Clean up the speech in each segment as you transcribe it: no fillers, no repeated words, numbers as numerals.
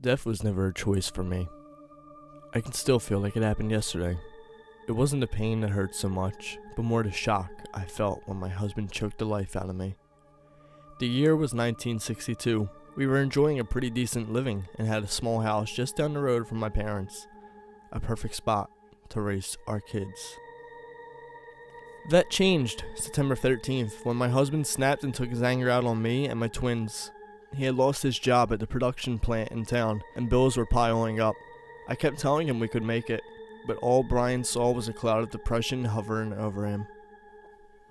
Death was never a choice for me. I can still feel like it happened yesterday. It wasn't the pain that hurt so much, but more the shock I felt when my husband choked the life out of me. The year was 1962. We were enjoying a pretty decent living and had a small house just down the road from my parents. A perfect spot to raise our kids. That changed September 13th when my husband snapped and took his anger out on me and my twins. He had lost his job at the production plant in town, and bills were piling up. I kept telling him we could make it, but all Brian saw was a cloud of depression hovering over him.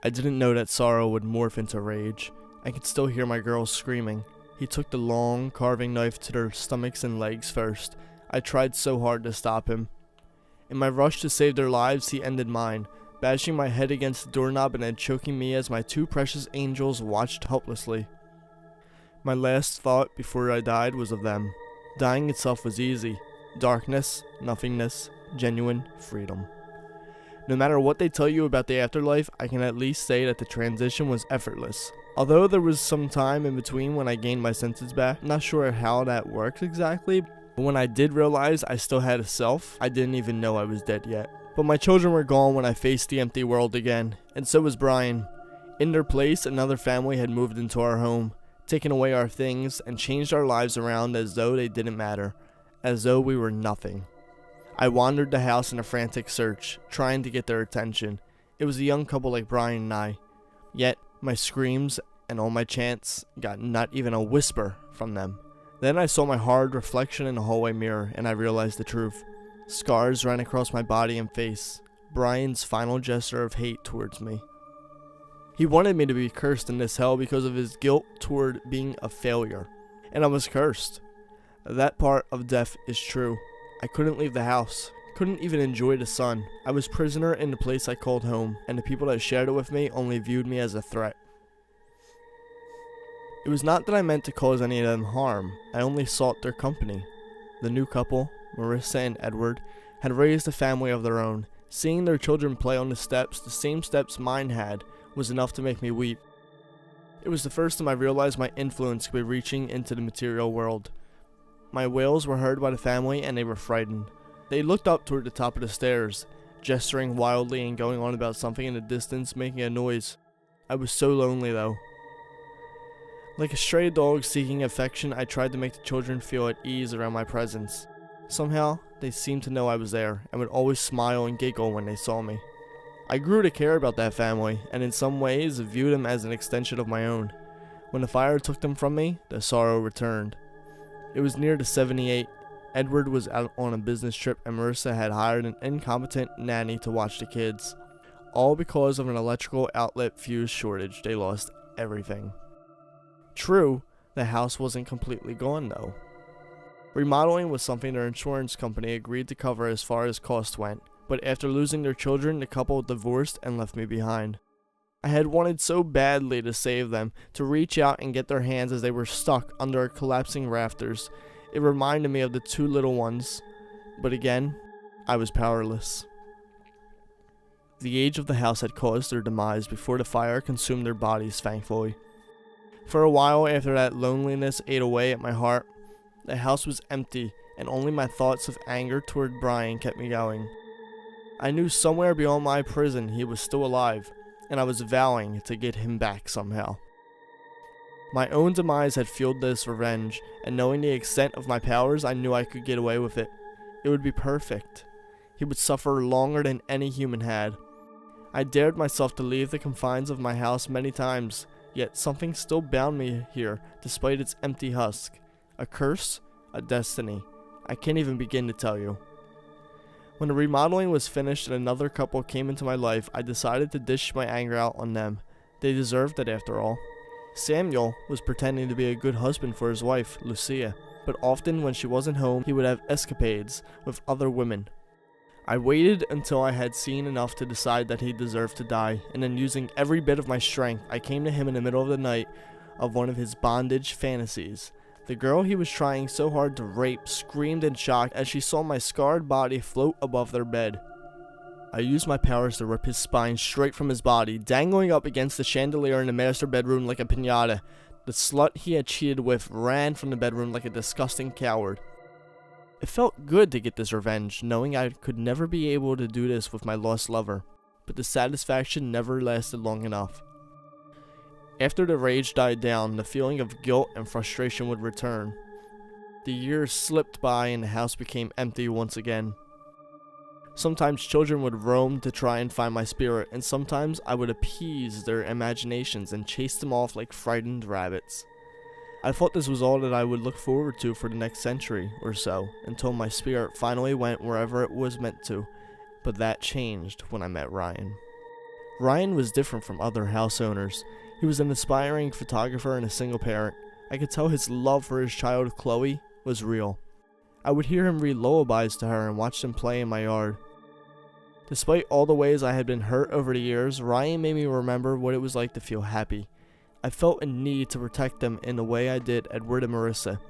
I didn't know that sorrow would morph into rage. I could still hear my girls screaming. He took the long, carving knife to their stomachs and legs first. I tried so hard to stop him. In my rush to save their lives, he ended mine, bashing my head against the doorknob and then choking me as my two precious angels watched helplessly. My last thought before I died was of them. Dying itself was easy. Darkness, nothingness, genuine freedom. No matter what they tell you about the afterlife, I can at least say that the transition was effortless. Although there was some time in between when I gained my senses back, I'm not sure how that works exactly, but when I did realize I still had a self, I didn't even know I was dead yet. But my children were gone when I faced the empty world again, and so was Brian. In their place, another family had moved into our home, taken away our things, and changed our lives around as though they didn't matter, as though we were nothing. I wandered the house in a frantic search, trying to get their attention. It was a young couple like Brian and I. Yet, my screams and all my chants got not even a whisper from them. Then I saw my hard reflection in the hallway mirror, and I realized the truth. Scars ran across my body and face. Brian's final gesture of hate towards me. He wanted me to be cursed in this hell because of his guilt toward being a failure. And I was cursed. That part of death is true. I couldn't leave the house. Couldn't even enjoy the sun. I was prisoner in the place I called home, and the people that shared it with me only viewed me as a threat. It was not that I meant to cause any of them harm. I only sought their company. The new couple, Marissa and Edward, had raised a family of their own. Seeing their children play on the same steps mine had, was enough to make me weep. It was the first time I realized my influence could be reaching into the material world. My wails were heard by the family, and they were frightened. They looked up toward the top of the stairs, gesturing wildly and going on about something in the distance, making a noise. I was so lonely though. Like a stray dog seeking affection, I tried to make the children feel at ease around my presence. Somehow, they seemed to know I was there, and would always smile and giggle when they saw me. I grew to care about that family, and in some ways viewed them as an extension of my own. When the fire took them from me, the sorrow returned. It was near to 78. Edward was out on a business trip, and Marissa had hired an incompetent nanny to watch the kids. All because of an electrical outlet fuse shortage. They lost everything. True, the house wasn't completely gone though. Remodeling was something their insurance company agreed to cover as far as cost went, but after losing their children, the couple divorced and left me behind. I had wanted so badly to save them, to reach out and get their hands as they were stuck under collapsing rafters. It reminded me of the two little ones, but again, I was powerless. The age of the house had caused their demise before the fire consumed their bodies, thankfully. For a while after that, loneliness ate away at my heart. The house was empty, and only my thoughts of anger toward Brian kept me going. I knew somewhere beyond my prison he was still alive, and I was vowing to get him back somehow. My own demise had fueled this revenge, and knowing the extent of my powers, I knew I could get away with it. It would be perfect. He would suffer longer than any human had. I dared myself to leave the confines of my house many times, yet something still bound me here despite its empty husk. A curse, a destiny. I can't even begin to tell you. When the remodeling was finished and another couple came into my life, I decided to dish my anger out on them. They deserved it after all. Samuel was pretending to be a good husband for his wife, Lucia, but often when she wasn't home, he would have escapades with other women. I waited until I had seen enough to decide that he deserved to die, and then using every bit of my strength, I came to him in the middle of the night of one of his bondage fantasies. The girl he was trying so hard to rape screamed in shock as she saw my scarred body float above their bed. I used my powers to rip his spine straight from his body, dangling up against the chandelier in the master bedroom like a piñata. The slut he had cheated with ran from the bedroom like a disgusting coward. It felt good to get this revenge, knowing I could never be able to do this with my lost lover, but the satisfaction never lasted long enough. After the rage died down, the feeling of guilt and frustration would return. The years slipped by and the house became empty once again. Sometimes children would roam to try and find my spirit, and sometimes I would appease their imaginations and chase them off like frightened rabbits. I thought this was all that I would look forward to for the next century or so, until my spirit finally went wherever it was meant to, but that changed when I met Ryan. Ryan was different from other house owners. He was an aspiring photographer and a single parent. I could tell his love for his child Chloe was real. I would hear him read lullabies to her and watch them play in my yard. Despite all the ways I had been hurt over the years, Ryan made me remember what it was like to feel happy. I felt a need to protect them in the way I did Edward and Marissa.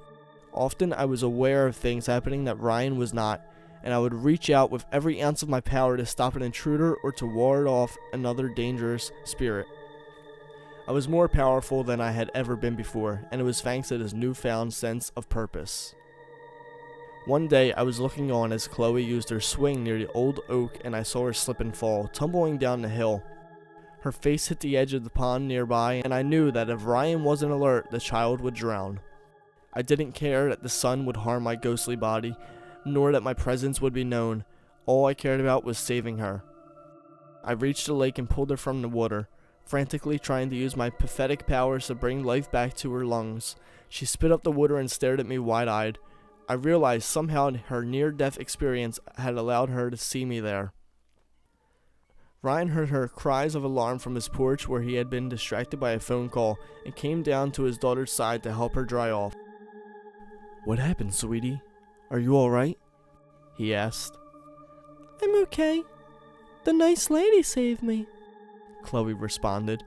Often I was aware of things happening that Ryan was not, and I would reach out with every ounce of my power to stop an intruder or to ward off another dangerous spirit. I was more powerful than I had ever been before, and it was thanks to this newfound sense of purpose. One day, I was looking on as Chloe used her swing near the old oak, and I saw her slip and fall, tumbling down the hill. Her face hit the edge of the pond nearby, and I knew that if Ryan wasn't alert, the child would drown. I didn't care that the sun would harm my ghostly body, nor that my presence would be known. All I cared about was saving her. I reached the lake and pulled her from the water, frantically trying to use my pathetic powers to bring life back to her lungs. She spit up the water and stared at me wide-eyed. I realized somehow her near-death experience had allowed her to see me there. Ryan heard her cries of alarm from his porch where he had been distracted by a phone call and came down to his daughter's side to help her dry off. "What happened, sweetie? Are you alright?" he asked. "I'm okay. The nice lady saved me," Chloe responded.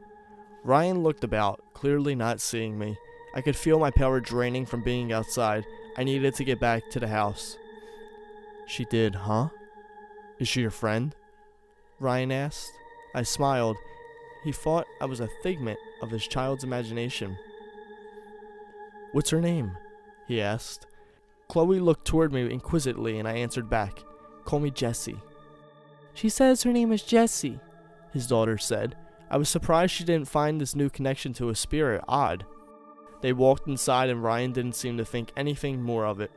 Ryan looked about, clearly not seeing me. I could feel my power draining from being outside. I needed to get back to the house. "She did, huh? Is she your friend?" Ryan asked. I smiled. He thought I was a figment of his child's imagination. "What's her name?" he asked. Chloe looked toward me inquisitively and I answered back, "Call me Jessie." "She says her name is Jessie," his daughter said. I was surprised she didn't find this new connection to a spirit odd. They walked inside and Ryan didn't seem to think anything more of it,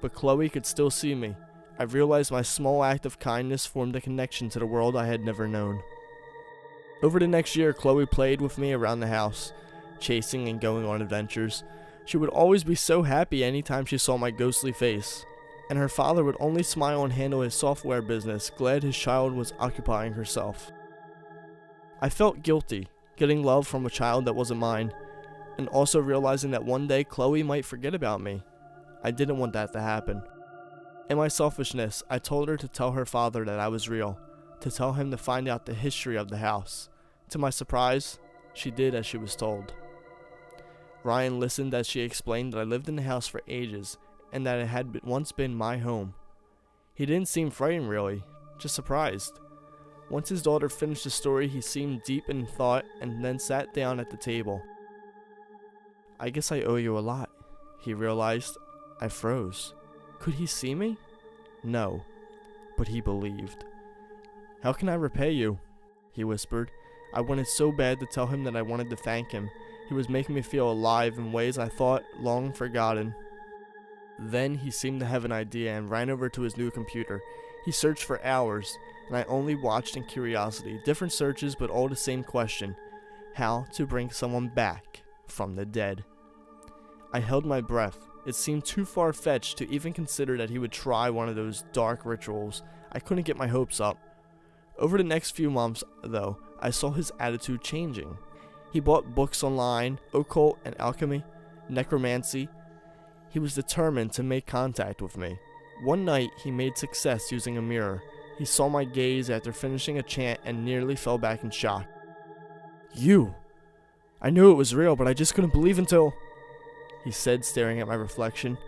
but Chloe could still see me. I realized my small act of kindness formed a connection to the world I had never known. Over the next year, Chloe played with me around the house, chasing and going on adventures. She would always be so happy anytime she saw my ghostly face, and her father would only smile and handle his software business, glad his child was occupying herself. I felt guilty, getting love from a child that wasn't mine, and also realizing that one day Chloe might forget about me. I didn't want that to happen. In my selfishness, I told her to tell her father that I was real, to tell him to find out the history of the house. To my surprise, she did as she was told. Ryan listened as she explained that I lived in the house for ages, and that it had once been my home. He didn't seem frightened really, just surprised. Once his daughter finished the story, he seemed deep in thought and then sat down at the table. "I guess I owe you a lot," he realized. I froze. Could he see me? No, but he believed. "How can I repay you?" he whispered. I wanted so bad to tell him that I wanted to thank him. He was making me feel alive in ways I thought long forgotten. Then he seemed to have an idea and ran over to his new computer. He searched for hours, and I only watched in curiosity. Different searches, but all the same question: how to bring someone back from the dead. I held my breath. It seemed too far-fetched to even consider that he would try one of those dark rituals. I couldn't get my hopes up. Over the next few months, though, I saw his attitude changing. He bought books online, occult and alchemy, necromancy. He was determined to make contact with me. One night, he made success using a mirror. He saw my gaze after finishing a chant and nearly fell back in shock. "You! I knew it was real, but I just couldn't believe until..." he said, staring at my reflection.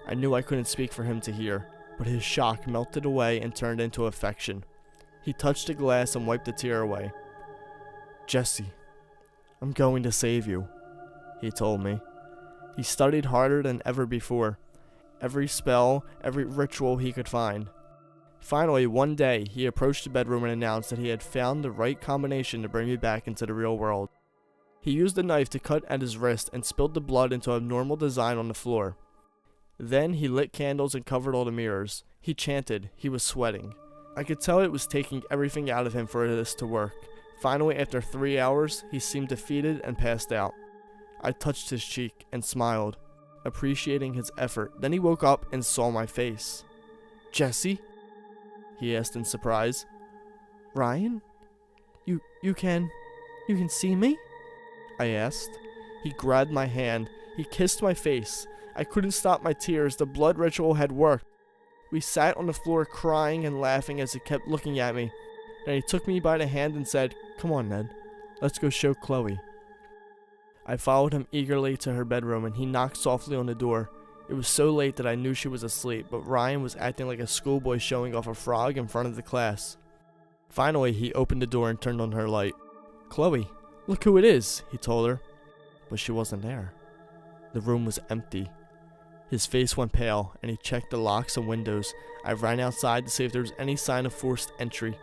I knew I couldn't speak for him to hear, but his shock melted away and turned into affection. He touched the glass and wiped a tear away. "Jessie, I'm going to save you," he told me. He studied harder than ever before. every spell, every ritual he could find. Finally, one day, he approached the bedroom and announced that he had found the right combination to bring me back into the real world. He used a knife to cut at his wrist and spilled the blood into a normal design on the floor. Then he lit candles and covered all the mirrors. He chanted. He was sweating. I could tell it was taking everything out of him for this to work. Finally, after 3 hours, he seemed defeated and passed out. I touched his cheek and smiled, appreciating his effort. Then he woke up and saw my face. "Jesse?" he asked in surprise. "Ryan? You can see me?" I asked. He grabbed my hand. He kissed my face. I couldn't stop my tears. The blood ritual had worked. We sat on the floor crying and laughing as he kept looking at me. Then he took me by the hand and said, "Come on, Ned. Let's go show Chloe." I followed him eagerly to her bedroom and he knocked softly on the door. It was so late that I knew she was asleep, but Ryan was acting like a schoolboy showing off a frog in front of the class. Finally, he opened the door and turned on her light. "Chloe, look who it is," he told her. But she wasn't there. The room was empty. His face went pale, and he checked the locks and windows. I ran outside to see if there was any sign of forced entry.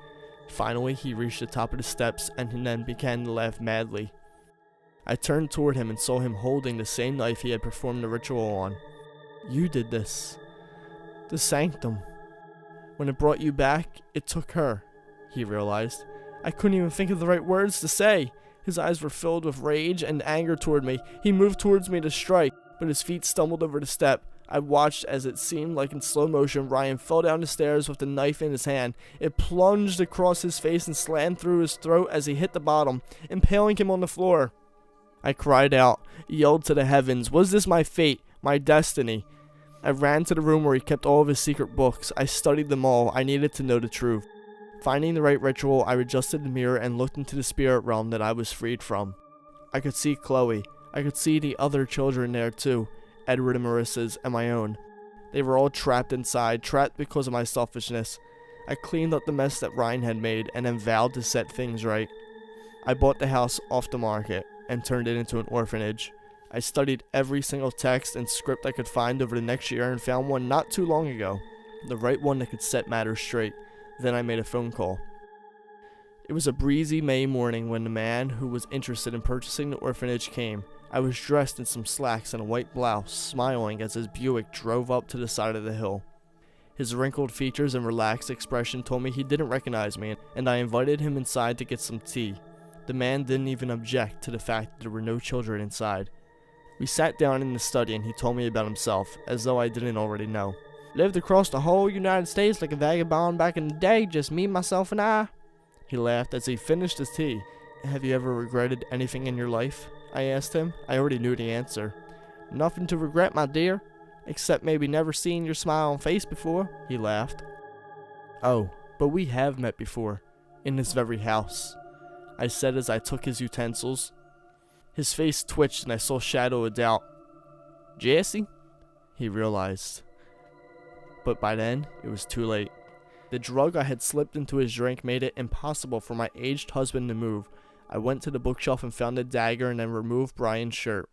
Finally, he reached the top of the steps and then began to laugh madly. I turned toward him and saw him holding the same knife he had performed the ritual on. "You did this. The sanctum. When it brought you back, it took her," he realized. I couldn't even think of the right words to say. His eyes were filled with rage and anger toward me. He moved towards me to strike, but his feet stumbled over the step. I watched as it seemed like in slow motion Ryan fell down the stairs with the knife in his hand. It plunged across his face and slammed through his throat as he hit the bottom, impaling him on the floor. I cried out, yelled to the heavens. Was this my fate, my destiny? I ran to the room where he kept all of his secret books. I studied them all. I needed to know the truth. Finding the right ritual, I adjusted the mirror and looked into the spirit realm that I was freed from. I could see Chloe. I could see the other children there too, Edward and Marissa's and my own. They were all trapped inside, trapped because of my selfishness. I cleaned up the mess that Ryan had made and then vowed to set things right. I bought the house off the market and turned it into an orphanage. I studied every single text and script I could find over the next year and found one not too long ago, the right one that could set matters straight. Then I made a phone call. It was a breezy May morning when the man who was interested in purchasing the orphanage came. I was dressed in some slacks and a white blouse, smiling as his Buick drove up to the side of the hill. His wrinkled features and relaxed expression told me he didn't recognize me, and I invited him inside to get some tea. The man didn't even object to the fact that there were no children inside. We sat down in the study and he told me about himself, as though I didn't already know. "Lived across the whole United States like a vagabond back in the day, just me, myself, and I." He laughed as he finished his tea. "Have you ever regretted anything in your life?" I asked him. I already knew the answer. "Nothing to regret, my dear, except maybe never seeing your smiling face before," he laughed. "Oh, but we have met before, in this very house," I said as I took his utensils. His face twitched and I saw a shadow of doubt. "Jesse?" he realized. But by then, it was too late. The drug I had slipped into his drink made it impossible for my aged husband to move. I went to the bookshelf and found a dagger and then removed Brian's shirt.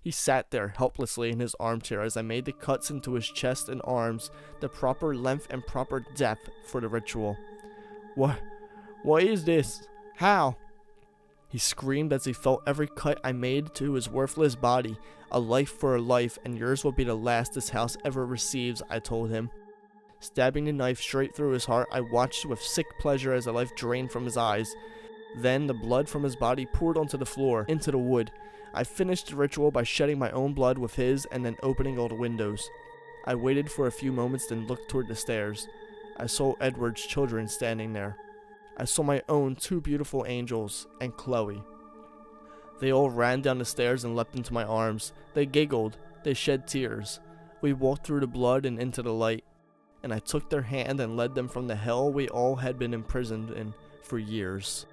He sat there helplessly in his armchair as I made the cuts into his chest and arms, the proper length and proper depth for the ritual. What is this? How?" He screamed as he felt every cut I made to his worthless body. "A life for a life, and yours will be the last this house ever receives," I told him. Stabbing the knife straight through his heart, I watched with sick pleasure as the life drained from his eyes. Then the blood from his body poured onto the floor, into the wood. I finished the ritual by shedding my own blood with his and then opening all the windows. I waited for a few moments, then looked toward the stairs. I saw Edward's children standing there. I saw my own 2 beautiful angels and Chloe. They all ran down the stairs and leapt into my arms. They giggled. They shed tears. We walked through the blood and into the light, and I took their hand and led them from the hell we all had been imprisoned in for years.